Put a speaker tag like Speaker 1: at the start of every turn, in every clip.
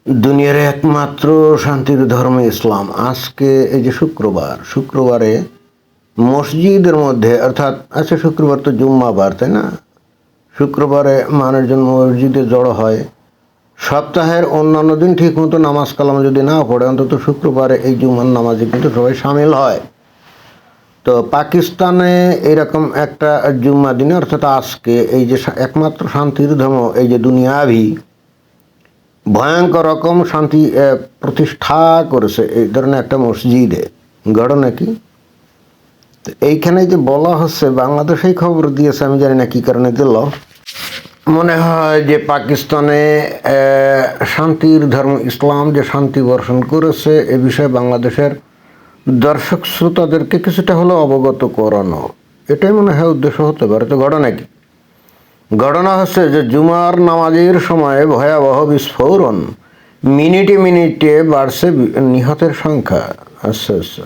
Speaker 1: দুনিয়ার একমাত্র শান্তির ধর্ম ইসলাম। আজকে এই যে শুক্রবারে মসজিদের মধ্যে, অর্থাৎ আজকে শুক্রবার তো জুম্মাবার, তাই না? শুক্রবারে মানুষজন মসজিদে জড়ো হয়। সপ্তাহের অন্যান্য দিন ঠিক মতো নামাজ কালাম যদি না পড়ে, অন্তত শুক্রবারে এই জুম্মার নামাজে কিন্তু সবাই সামিল হয়। তো পাকিস্তানে এরকম একটা জুম্মা দিনে, অর্থাৎ আজকে এই যে একমাত্র শান্তির ধর্ম, এই যে দুনিয়াভি ভয়ঙ্কর রকম শান্তি প্রতিষ্ঠা করেছে এই ধরনের একটা মসজিদে। ঘটনা কি? তো এইখানে যে বলা হচ্ছে, বাংলাদেশেই খবর দিয়েছে, আমি জানি না কি কারণে দিল। মনে হয় যে পাকিস্তানে শান্তির ধর্ম ইসলাম যে শান্তি বর্ষণ করেছে এ বিষয়ে বাংলাদেশের দর্শক শ্রোতাদেরকে কিছুটা হলেও অবগত করানো, এটাই মনে হয় উদ্দেশ্য হতে পারে। তো ঘটনা কি? ঘটনা হচ্ছে যে জুমার নামাজের সময় ভয়াবহ বিস্ফোরণ, মিনিটে মিনিটে বাড়ছে নিহতের সংখ্যা। আচ্ছা,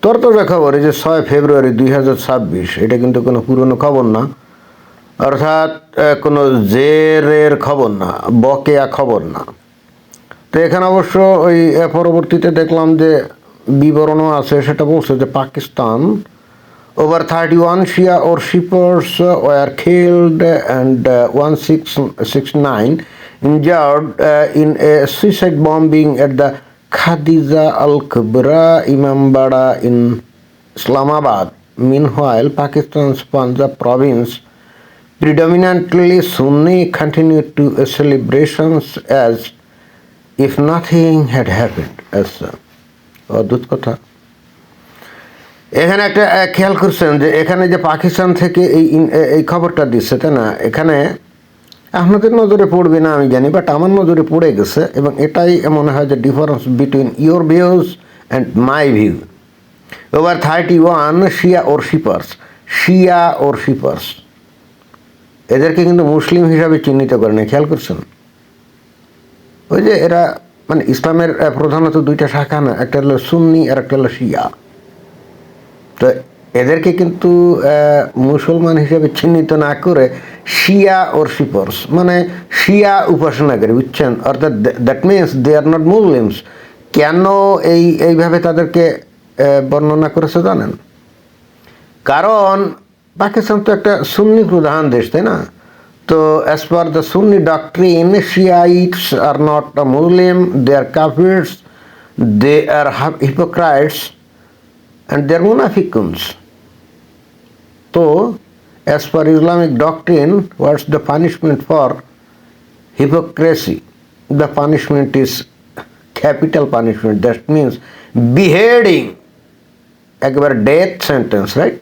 Speaker 1: তরতাজা খবর, এই যে 6 ফেব্রুয়ারি 2026, এটা কিন্তু কোনো পুরনো খবর না, অর্থাৎ কোনো জেরের খবর না, বকেয়া খবর না। তো এখানে অবশ্য ওই পরবর্তীতে দেখলাম যে বিবরণও আছে, সেটা বলছে যে Pakistan over 31 Shia worshippers were killed and 169 injured in a suicide bombing at the Khadija Al Kubra Imambara in Islamabad. Meanwhile, Pakistan's Punjab province, predominantly Sunni, continued to celebrations as if nothing had happened. as অদ্ভুত কথা। এখানে একটা খেয়াল করছেন যে এখানে যে পাকিস্তান থেকে এই খবরটা দিচ্ছে, তাই না? এখানে আপনাদের নজরে পড়বে না আমি জানি, বাট আমার নজরে পড়ে গেছে, এবং এটাই মনে হয় যে difference between your views and my view. Over 31 শিয়া ওরশিপার্স, এদেরকে কিন্তু মুসলিম হিসাবে চিহ্নিত করে না, খেয়াল করছেন? ওই যে এরা মানে ইসলামের প্রধানত দুইটা শাখা না, একটা হলো সুন্নি আর একটা হলো শিয়া। তো এদেরকে কিন্তু মুসলমান হিসেবে চিহ্নিত না করে শিয়া ওরশিপার্স, মানে শিয়া উপাসনাকারী, বুঝছেন? অর্থাৎ that means they are not Muslims. কেন এইভাবে তাদেরকে বর্ণনা করেছে জানেন? কারণ পাকিস্তান তো একটা সুন্নি প্রধান দেশ, তাই না? তো as per the Sunni doctrine, Shiites are not Muslim, they are kafirs, they are hypocrites and they are munafiquns. So, as per Islamic doctrine, what's the punishment for hypocrisy? The punishment is capital punishment. That means beheading, একবার death sentence, right?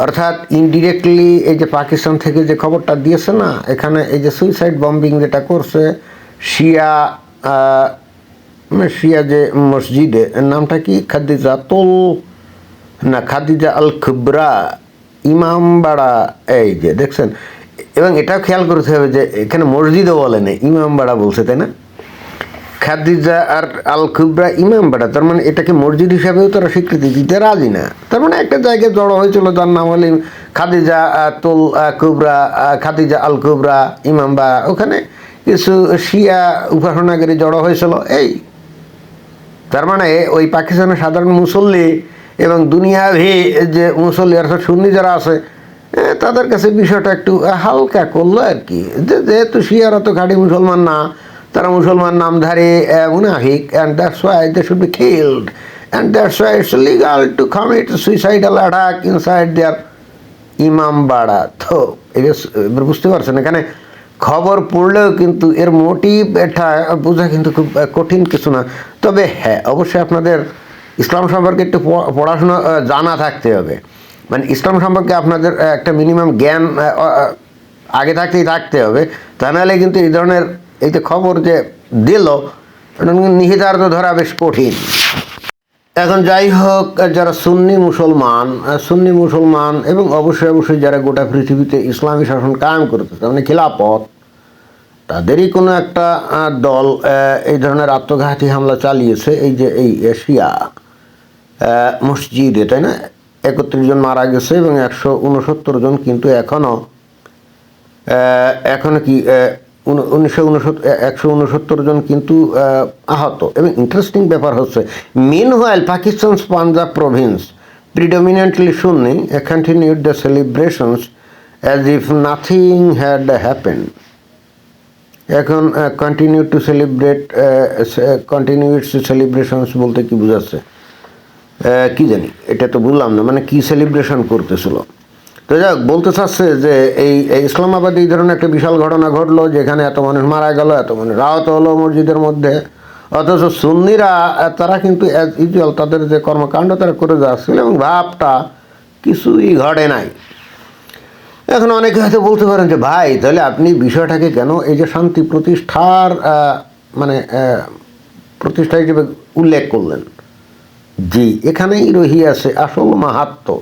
Speaker 1: অর্থাৎ indirectly এই যে পাকিস্তান থেকে যে খবরটা দিয়েছে না, এখানে এই যে সুইসাইড বম্বিং যেটা করছে শিয়া যে মসজিদে, নামটা কি? খাদিজা আল খুবরা ইমামবাড়া, এই যে দেখছেন। এবং এটাও খেয়াল করতে হবে যে এখানে মসজিদও বলেনি, ইমামবাড়া বলছে, তাই না? খাদিজা আর আল খুবরা ইমামবাড়া, তার মানে এটাকে মসজিদ হিসাবেও তারা স্বীকৃতি দিতে রাজি না। তার মানে একটা জায়গায় জড়ো হয়েছিল, যার নাম হলে খাদিজা আল খুবরা ইমামবাড়া, ওখানে কিছু শিয়া উপাসনাকারী জড়ো হয়েছিল। তার মানে ওই পাকিস্তানের সাধারণ মুসল্লি এবং দুনিয়াভি যে মুসল্লি অর্থাৎ সুন্নি যারা আছে, তাদের কাছে বিষয়টা একটু হালকা করলো আর কি। যেহেতু শিয়ারা তো ঘাঁটি মুসলমান না, তারা মুসলমান নামধারী মুনাফিক, and that's why they should be killed, and that's why it's legal to commit suicidal attack inside their imambara. তো এবার বুঝতে পারছেন, এখানে খবর পড়লেও কিন্তু এর মোটিভ এটা বোঝা কিন্তু খুব কঠিন কিছু না। তবে হ্যাঁ, অবশ্যই আপনাদের ইসলাম সম্পর্কে একটু পড়াশোনা জানা থাকতে হবে। মানে ইসলাম সম্পর্কে আপনাদের একটা মিনিমাম জ্ঞান আগে থাকতে হবে, তা নাহলে কিন্তু এই ধরনের এই যে খবর যে দিল, এটা নিহিতার্থ ধরা বেশ কঠিন। এখন যাই হোক, যারা সুন্নি মুসলমান এবং অবশ্যই যারা গোটা পৃথিবীতে ইসলামী শাসন কায়েম করতেছে, মানে খিলাফত, তাদেরই কোনো একটা দল এই ধরনের আত্মঘাতী হামলা চালিয়েছে এই যে এই শিয়া মসজিদে, তাই না? 31 জন মারা গেছে এবং 169 জন কিন্তু এখনো কি 169 জন কিন্তু আহত। এবং ইন্টারেস্টিং ব্যাপার হচ্ছে, meanwhile Pakistan's Punjab Province predominantly Sunni continued the celebrations as if nothing had happened. এখন continue to celebrate, continuous celebrations বলতে কি বোঝাচ্ছে কি জানি, এটা তো বললাম না, মানে কি সেলিব্রেশন করতেছিল। তো যাক, বলতে চাচ্ছে যে এই ইসলামাবাদে এই ধরনের একটা বিশাল ঘটনা ঘটলো, যেখানে এত মানুষ মারা গেল, এত মানুষ আহত হলো মসজিদের মধ্যে, অথচ সুন্নিরা তারা কিন্তু অ্যাজ ইউজুয়াল তাদের যে কর্মকাণ্ড তারা করে যাচ্ছিল এবং ভাবটা কিছুই ঘটে নাই। এখন অনেকে হয়তো বলতে পারেন যে ভাই, তাহলে আপনি বিষয়টাকে কেন এই যে শান্তি প্রতিষ্ঠার মানে প্রতিষ্ঠা হিসেবে উল্লেখ করলেন? জি, এখানেই রহিয়াছে আসল মাহাত্ম্য।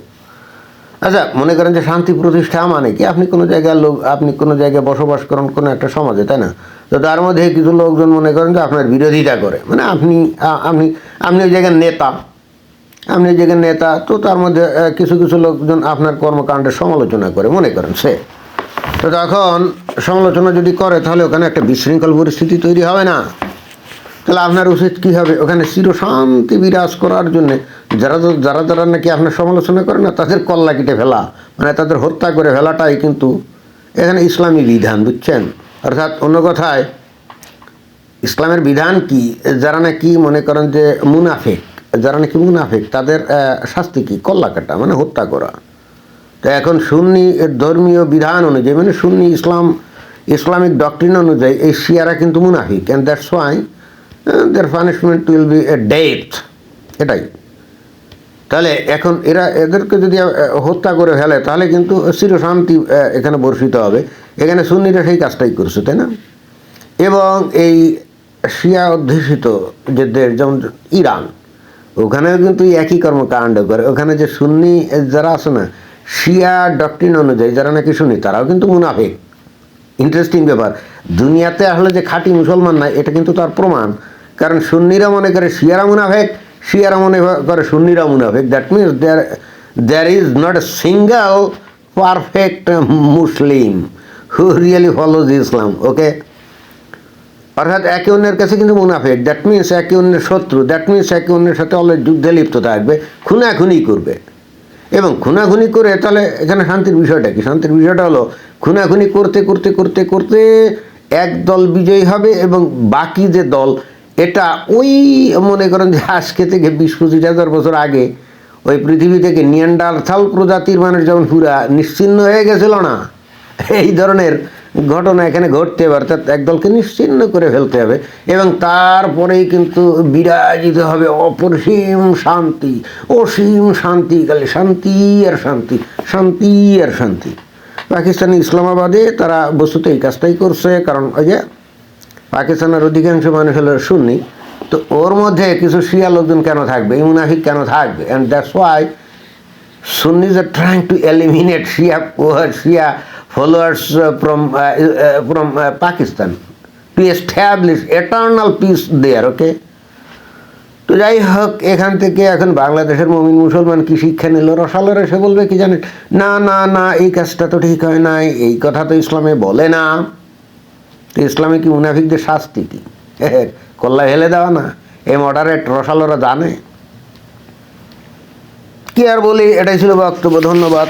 Speaker 1: আচ্ছা, মনে করেন যে শান্তি প্রতিষ্ঠা মানে কি, আপনি কোনো জায়গায় আপনি কোনো জায়গায় বসবাস করেন কোনো একটা সমাজে, তাই না? তো তার মধ্যে কিছু লোকজন মনে করেন যে আপনার বিরোধিতা করে, মানে আপনি আপনি আপনি ওই জায়গার নেতা, আপনি ওই জায়গার নেতা, তো তার মধ্যে কিছু কিছু লোকজন আপনার কর্মকাণ্ডের সমালোচনা করে, মনে করেন সে। তো তখন সমালোচনা যদি করে, তাহলে ওখানে একটা বিশৃঙ্খল পরিস্থিতি তৈরি হবে না? তাহলে আপনার উচিত কী হবে, ওখানে চিরশান্তি বিরাজ করার জন্যে যারা যারা যারা নাকি আপনার সমালোচনা করে না, তাদের কল্লা কেটে ফেলা, মানে তাদের হত্যা করে ফেলাটাই কিন্তু এখানে ইসলামী বিধান, বুঝছেন? অর্থাৎ অন্য কথায় ইসলামের বিধান কি, যারা নাকি মনে করেন যে মুনাফিক, যারা নাকি মুনাফিক তাদের শাস্তি কি, কল্লা কাটা, মানে হত্যা করা। তো এখন সুন্নি ধর্মীয় বিধান অনুযায়ী, মানে সুন্নি ইসলামিক ডক্ট্রিন অনুযায়ী এই শিয়ারা কিন্তু মুনাফিক, and that's Y their punishment will be a death, এটাই। তাহলে এখন এদেরকে যদি হত্যা করে ফেলে, তাহলে কিন্তু চিরশান্তি এখানে বর্ষিত হবে। এখানে সুন্নিরা সেই কাজটাই করছে, তাই না? এবং এই শিয়া অধ্যুষিত যে দেশ, যেমন ইরান, ওখানেও কিন্তু একই কর্মকাণ্ড করে। ওখানে যে সুন্নি যারা আছে না, শিয়া ডক্ট্রিন অনুযায়ী যারা নাকি সুন্নি, তারাও কিন্তু মুনাফিক। ইন্টারেস্টিং ব্যাপার, দুনিয়াতে আসলে যে খাঁটি মুসলমান নাই, এটা কিন্তু তার প্রমাণ। কারণ সুন্নিরা মনে করে শিয়ারা মুনাফিক, শিয়ারা মনে করে সুন্নিরা মুনাফিক। That means there is not a single perfect Muslim who really follows Islam, okay? অর্থাৎ একে অন্যের কাছে কিন্তু মুনাফিক, দ্যাট মিনস একে অন্যের শত্রু, দ্যাট মিনস একে অন্যের সাথে অলরেডি যুদ্ধে লিপ্ত থাকবে, খুনাখুনি করবে। এবং খুনাখুনি করে তাহলে এখানে শান্তির বিষয়টা কি? শান্তির বিষয়টা হলো খুনাখুনি করতে করতে করতে করতে এক দল বিজয়ী হবে, এবং বাকি যে দল, এটা ওই মনে করেন যে আজকে থেকে 20-25 হাজার বছর আগে ওই পৃথিবী থেকে নিয়ান্ডারথাল প্রজাতির মানুষ যেমন পুরা নিশ্চিহ্ন হয়ে গেছিল না, এই ধরনের ঘটনা এখানে ঘটতে হবে। অর্থাৎ একদলকে নিশ্চিহ্ন করে ফেলতে হবে, এবং তারপরেই কিন্তু বিরাজিত হবে অপরিসীম শান্তি, অসীম শান্তি, খালি শান্তি আর শান্তি, শান্তি আর শান্তি। পাকিস্তানি ইসলামাবাদে তারা বস্তুত এই কাজটাই করছে। কারণ ওই যে পাকিস্তানের অধিকাংশ মানুষ হলো সুন্নি, তো ওর মধ্যে কিছু শিয়া লোকজন কেন থাকবে, এই মুনাফিক কেন থাকবে? And that's Y Sunnis are trying to eliminate Shia followers from Pakistan to establish eternal peace there, okay? তো যাই হোক, এখান থেকে এখন বাংলাদেশের মুমিন মুসলমান কি শিক্ষা নিল? রসালোর এসে বলবে কি জানেন, না না না, এই কাজটা তো ঠিক হয় নাই, এই কথা তো ইসলামে বলে না। তো ইসলামে কি মুনাফিকদের শাস্তি কি? কল্লা হেলে দেওয়া না? এই মডারেট রসালোরা জানে কি আর বলি। এটাই ছিল বক্তব্য। ধন্যবাদ।